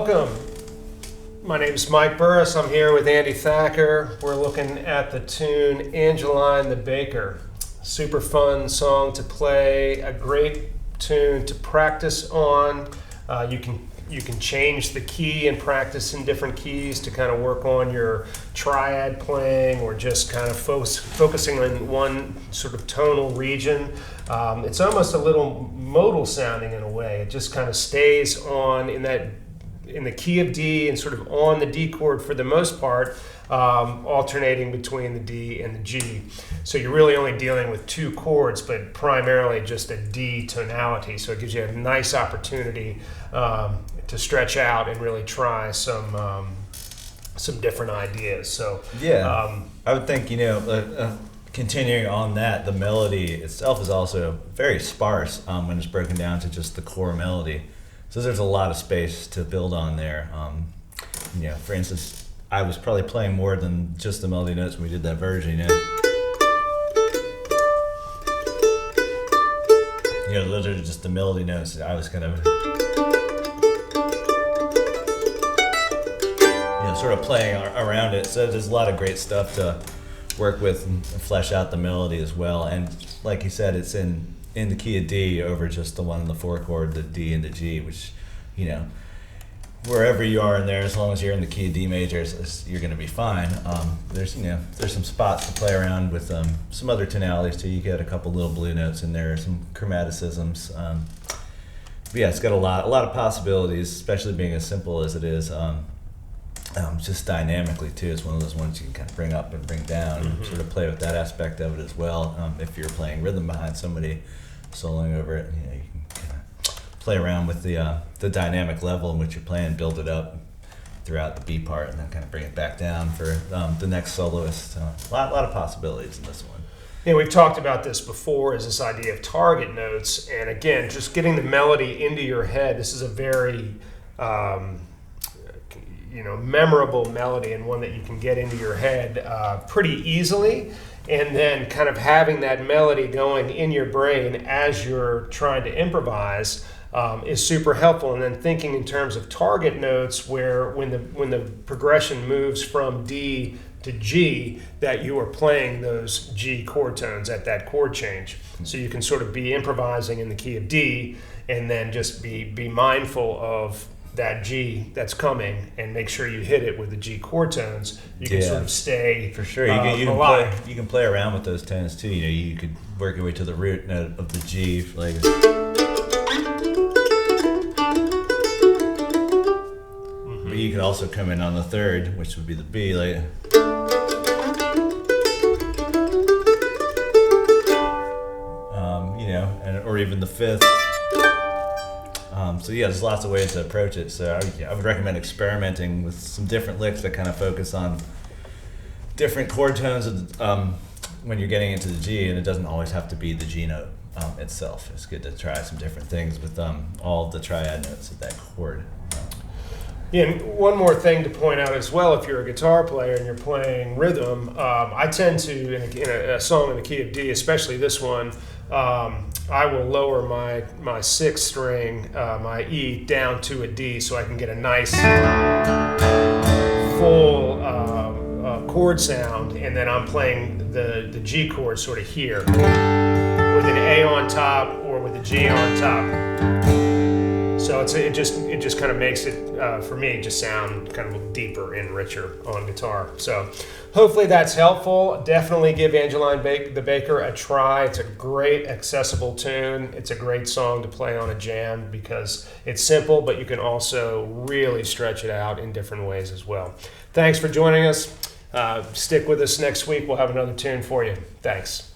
welcome. My name is Mike Burris. I'm here with Andy Thacker. We're looking at the tune Angeline the Baker. Super fun song to play, a great tune to practice on. You can change the key and practice in different keys to kind of work on your triad playing or just kind of focusing on one sort of tonal region. It's almost a little modal sounding in a way. It just kind of stays on in the key of D and sort of on the D chord for the most part, alternating between the D and the G. So you're really only dealing with two chords, but primarily just a D tonality. So it gives you a nice opportunity to stretch out and really try some different ideas. So yeah, I would think continuing on that, the melody itself is also very sparse when it's broken down to just the core melody. So there's a lot of space to build on there. For instance, I was probably playing more than just the melody notes when we did that version. Literally just the melody notes. I was kind of, sort of playing around it. So there's a lot of great stuff to work with and flesh out the melody as well. And like you said, it's in the key of D over just the one in the four chord, the D and the G, which, wherever you are in there, as long as you're in the key of D major, you're going to be fine. There's some spots to play around with some other tonalities too. You get a couple little blue notes in there, some chromaticisms. But yeah, it's got a lot of possibilities, especially being as simple as it is. Just dynamically too, it's one of those ones you can kind of bring up and bring down, and sort of play with that aspect of it as well. If you're playing rhythm behind somebody soloing over it, you can kind of play around with the dynamic level in which you're playing, build it up throughout the B part, and then kind of bring it back down for the next soloist. A lot of possibilities in this one. We've talked about this before, is this idea of target notes, and again, just getting the melody into your head. This is a very memorable melody, and one that you can get into your head pretty easily, and then kind of having that melody going in your brain as you're trying to improvise is super helpful. And then thinking in terms of target notes, where when the progression moves from D to G, that you are playing those G chord tones at that chord change. So you can sort of be improvising in the key of D and then just be mindful of that G that's coming and make sure you hit it with the G chord tones. You can sort of stay for sure. You can play around with those tones too. You could work your way to the root note of the G, like. But you can also come in on the third, which would be the B, like. Or even the fifth. So yeah, there's lots of ways to approach it. So I would recommend experimenting with some different licks that kind of focus on different chord tones when you're getting into the G, and it doesn't always have to be the G note itself. It's good to try some different things with all of the triad notes of that chord. Yeah, and one more thing to point out as well, if you're a guitar player and you're playing rhythm, I tend to, in a song in the key of D, especially this one, I will lower my sixth string, my E, down to a D, so I can get a nice full chord sound, and then I'm playing the G chord sort of here, with an A on top or with a G on top. So it just kind of makes it, for me, just sound kind of deeper and richer on guitar. So hopefully that's helpful. Definitely give Angeline the Baker a try. It's a great accessible tune. It's a great song to play on a jam because it's simple, but you can also really stretch it out in different ways as well. Thanks for joining us. Stick with us next week. We'll have another tune for you. Thanks.